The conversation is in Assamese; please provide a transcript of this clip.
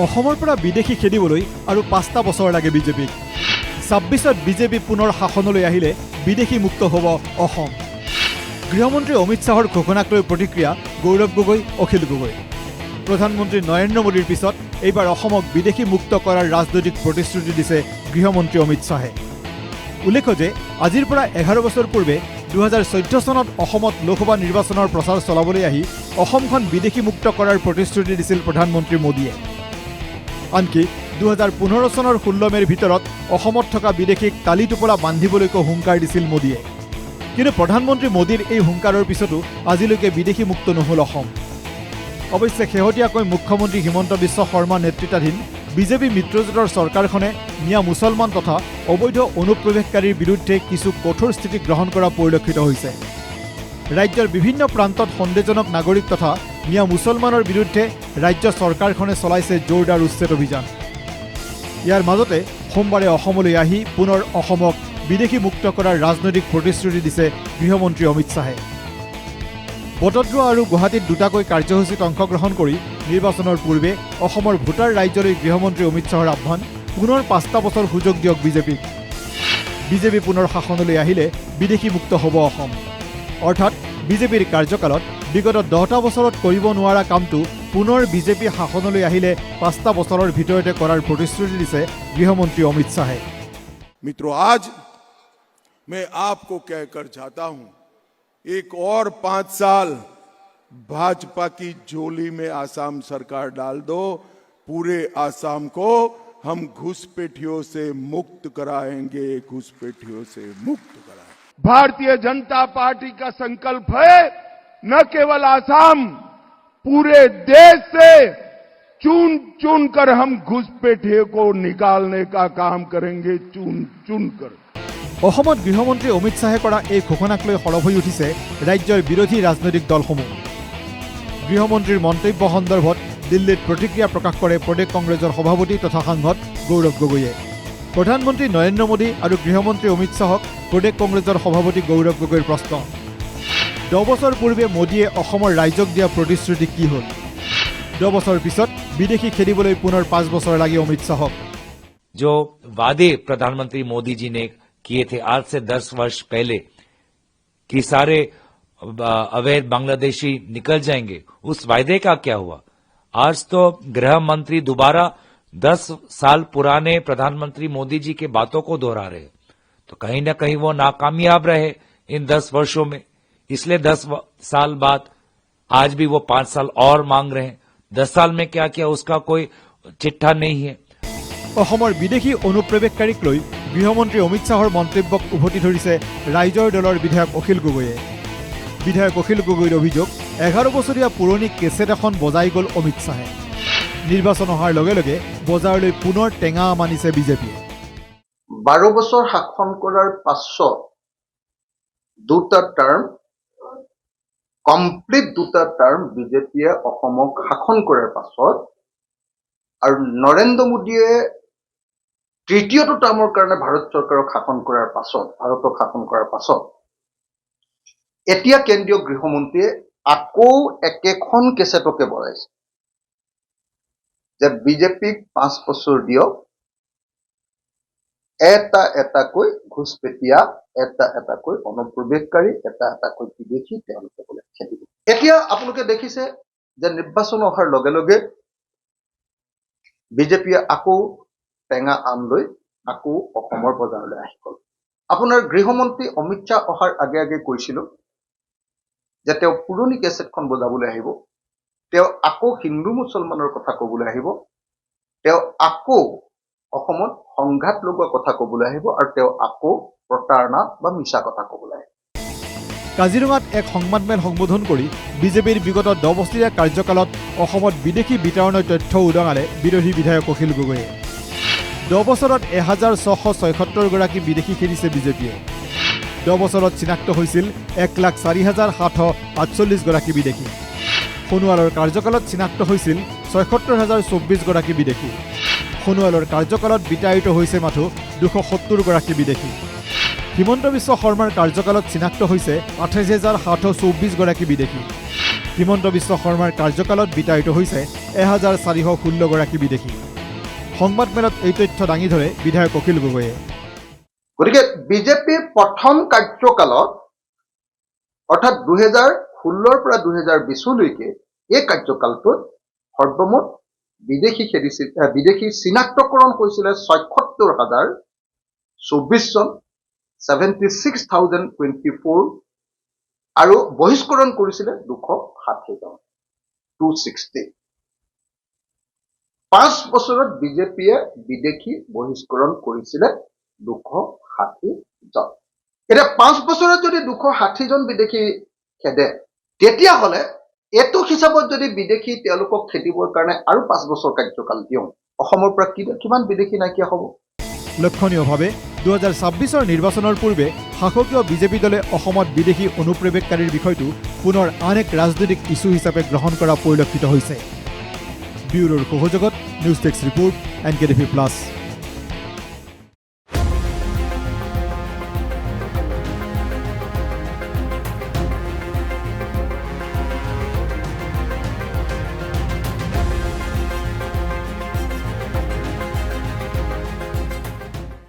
অসমৰ পৰা বিদেশী খেদিবলৈ আৰু ৫টা বছৰ লাগে বিজেপিক। ২৬ত বিজেপি পুনৰ শাসনলৈ আহিলে বিদেশী মুক্ত হ'ব অসম। গৃহমন্ত্ৰী অমিত শ্বাহৰ ঘোষণাক লৈ প্ৰতিক্ৰিয়া গৌৰৱ গগৈ, অখিল গগৈ। প্ৰধানমন্ত্ৰী নৰেন্দ্ৰ মোদীৰ পিছত এইবাৰ অসমক বিদেশী মুক্ত কৰাৰ ৰাজনৈতিক প্ৰতিশ্ৰুতি দিছে গৃহমন্ত্ৰী অমিত শ্বাহে। উল্লেখ্য যে আজিৰ পৰা ১১ বছৰ পূৰ্বে ২০১৪ চনত অসমত লোকসভা নিৰ্বাচনৰ প্ৰচাৰ চলাবলৈ আহি অসমখন বিদেশী মুক্ত কৰাৰ প্ৰতিশ্ৰুতি দিছিল প্ৰধানমন্ত্ৰী মোদীয়ে। আনকি ২০১৫ চনৰ ১৬ মেৰ ভিতৰত অসমত থকা বিদেশীক তালি টোপোলা বান্ধিবলৈকো হুংকাৰ দিছিল মোদীয়ে। কিন্তু প্ৰধানমন্ত্ৰী মোদীৰ এই হুংকাৰৰ পিছতো আজিলৈকে বিদেশী মুক্ত নহল অসম। অৱশ্যে শেহতীয়াকৈ মুখ্যমন্ত্ৰী হিমন্ত বিশ্ব শৰ্মা নেতৃত্বাধীন বিজেপি মিত্ৰজোঁটৰ চৰকাৰখনে মিয়া মুছলমান তথা অবৈধ অনুপ্ৰৱেশকাৰীৰ বিৰুদ্ধে কিছু কঠোৰ স্থিতি গ্ৰহণ কৰা পৰিলক্ষিত হৈছে। ৰাজ্যৰ বিভিন্ন প্ৰান্তত সন্দেহজনক নাগৰিক তথা মিয়া মুছলমানৰ বিৰুদ্ধে ৰাজ্য চৰকাৰখনে চলাইছে জোৰদাৰ উচ্ছেদ অভিযান। ইয়াৰ মাজতে সোমবাৰে অসমলৈ আহি পুনৰ অসমক বিদেশী মুক্ত কৰাৰ ৰাজনৈতিক প্ৰতিশ্ৰুতি দিছে গৃহমন্ত্ৰী অমিত শ্বাহে। বটদ্ৰৱা আৰু গুৱাহাটীত দুটাকৈ কাৰ্যসূচীত অংশগ্ৰহণ কৰি নিৰ্বাচনৰ পূৰ্বে অসমৰ ভোটাৰ ৰাজ্যলৈ গৃহমন্ত্ৰী অমিত শ্বাহৰ আহ্বান, পুনৰ ৫টা বছৰ সুযোগ দিয়ক বিজেপিক। বিজেপি পুনৰ শাসনলৈ আহিলে বিদেশী মুক্ত হ'ব অসম। অৰ্থাৎ বিজেপিৰ কাৰ্যকালত বিগত 10টা বছৰত কৰিব নোৱাৰা কামটো পুনৰ বিজেপি শাসনলৈ আহিলে 5টা বছৰৰ ভিতৰতে কৰাৰ প্ৰতিশ্ৰুতি দিছে গৃহমন্ত্ৰী অমিত শ্বাহে। मित्रों, आज मैं आपको कहकर जाता हूं, एक और 5 साल भाजपा की झोली में आसाम सरकार डाल दो, पूरे आसाम को हम घुसपैठियों से मुक्त कराएंगे, घुसपैठियों से मुक्त कराएंगे। भारतीय जनता पार्टी का संकल्प है न केवल आसाम, पूरे देश से चुन चुन कर हम घुसपैठियों को निकालने का काम करेंगे, चुन चुन कर। অসমত গৃহমন্ত্ৰী অমিত শ্বাহে কৰা এই ঘোষণাক লৈ সৰব হৈ উঠিছে ৰাজ্যৰ বিৰোধী ৰাজনৈতিক দলসমূহ। গৃহমন্ত্ৰীৰ মন্তব্য সন্দৰ্ভত দিল্লীত প্ৰতিক্ৰিয়া প্ৰকাশ কৰে প্ৰদেশ কংগ্ৰেছৰ সভাপতি তথা সাংসদ গৌৰৱ গগৈয়ে। প্ৰধানমন্ত্ৰী নৰেন্দ্ৰ মোদী আৰু গৃহমন্ত্ৰী অমিত শ্বাহক প্ৰদেশ কংগ্ৰেছৰ সভাপতি গৌৰৱ গগৈৰ প্ৰশ্ন, 10 বছৰ পূৰ্বে মোদীয়ে অসমৰ ৰাইজক দিয়া প্ৰতিশ্ৰুতি কি হ'ল? 10 বছৰ পিছত বিদেশী খেদিবলৈ পুনৰ 5 বছৰ লাগে অমিত শ্বাহক। जो वादे प्रधानमंत्री मोदी जी ने किए थे आज से 10 वर्ष पहले कि सारे अवैध बांग्लादेशी निकल जाएंगे, उस वायदे का क्या हुआ? आज तो गृह मंत्री दोबारा 10 साल पुराने प्रधानमंत्री मोदी जी के बातों को दोहरा रहे, तो कहीं ना कहीं वो नाकामयाब रहे इन 10 वर्षों में, इसलिए 10 साल बाद आज भी वो 5 साल और मांग रहे हैं। 10 साल में क्या किया उसका कोई चिट्ठा नहीं है। অসমৰ বিদেশী অনুপ্ৰৱেশকাৰীক লৈ গৃহমন্ত্ৰী অমিত শ্বাহৰ মন্তব্যক উভতি ধৰিছে ৰাইজৰ দলৰ বিধায়ক অখিল গগৈয়ে। বিধায়ক অখিল গগৈৰ অভিযোগ, 11 বছৰীয়া পুৰণি কেছেট এখন বজাই গ'ল অমিত শ্বাহে। নিৰ্বাচন অহাৰ লগে লগে বজাৰলৈ পুনৰ টেঙা মানিছে বিজেপিয়ে। 12 বছৰ শাসন কৰাৰ পাছত দুটা টাৰ্ম কমপ্লিট বিজেপিয়ে অসমক শাসন কৰাৰ পাছত আৰু নৰেন্দ্ৰ মোদীয়ে তৃতীয়টো টাৰ্মৰ কাৰণে ভাৰত চৰকাৰক শাসন কৰাৰ পাছত এতিয়া কেন্দ্ৰীয় গৃহমন্ত্ৰীয়ে আকৌ একেখন কেছেটকে বজাইছে যে বিজেপিক 5 বছৰ দিয়ক, এটাকৈ ঘুচপেটীয়া, এটাকৈ অনুপ্ৰৱেশকাৰী, এটাকৈ বিদেশী তেওঁলোকে বোলে খেদিব। এতিয়া আপোনালোকে দেখিছে যে নিৰ্বাচন অহাৰ লগে লগে বিজেপিয়ে আকৌ টেঙা আম লৈ আকৌ অসমৰ বজাৰলৈ আহি গ'ল। আপোনাৰ গৃহমন্ত্ৰী অমিত শ্বাহ অহাৰ আগে আগে কৈছিলো যে তেওঁ পুৰণি কেছেটখন বজাবলৈ আহিব, তেওঁ আকৌ হিন্দু মুছলমানৰ কথা ক'বলৈ আহিব, তেওঁ আকৌ অসমত সংঘাত লগোৱা কথা ক'বলৈ আহিব, আৰু তেওঁ আকৌ প্ৰতাৰণা বা মিছা কথা ক'বলৈ আহিব। কাজিৰঙাত এক সংবাদমেল সম্বোধন কৰি বিজেপিৰ বিগত 10 বছৰীয়া কাৰ্যকালত অসমত বিদেশী বিতৰণৰ তথ্য উদঙালে বিৰোধী বিধায়ক অখিল গগৈয়ে। 10 বছৰত 1676 গৰাকী বিদেশী খেদিছে বিজেপিয়ে। 10 বছৰত চিনাক্ত হৈছিল 1,04,748 গৰাকী বিদেশী। সোণোৱালৰ কাৰ্যকালত চিনাক্ত হৈছিল 76,024 গৰাকী বিদেশী। সোণোৱালৰ কাৰ্যকালত বিতাড়িত হৈছে মাথো 270 গৰাকী বিদেশী। হিমন্ত বিশ্ব শৰ্মাৰ কাৰ্যকালত চিনাক্ত হৈছে 28,724 গৰাকী বিদেশী। হিমন্ত বিশ্ব শৰ্মাৰ কাৰ্যকালত বিতাড়িত হৈছে 1416 গৰাকী বিদেশী। সংবাদমেলত এই তথ্য দাঙি ধৰে বিধায়ক অখিল গগৈয়ে। গতিকে বিজেপিৰ প্ৰথম কাৰ্যকালত অৰ্থাৎ 2016 পৰা 2020লৈকে এই কাৰ্যকালটোত সৰ্বমুঠ বিদেশী চিনাক্তকৰণ হৈছিলে 76,024 জন, 76,024, আৰু বহিষ্কৰণ কৰিছিলে 260 জন, 260। 5 বছৰত বিজেপিয়ে বিদেশী বহিষ্কৰণ কৰিছিলে 260 জন। এতিয়া 5 বছৰত যদি 260 জন বিদেশী খেদে, তেতিয়াহ'লে এইটো হিচাপত যদি বিদেশী তেওঁলোকক খেদিবৰ কাৰণে আৰু 5 বছৰ কাৰ্যকাল দিওঁ, অসমৰ পৰা কিমান বিদেশী নাইকিয়া হ'ব? লক্ষণীয়ভাৱে 2026 নিৰ্বাচনৰ পূৰ্বে শাসকীয় বিজেপি দলে অসমত বিদেশী অনুপ্ৰৱেশকাৰীৰ বিষয়টো পুনৰ আন এক ৰাজনৈতিক ইছ্যু হিচাপে গ্ৰহণ কৰা পৰিলক্ষিত হৈছে। ব্যুৰোৰ সহযোগত নিউজ ডেস্ক ৰিপৰ্ট NKTV+।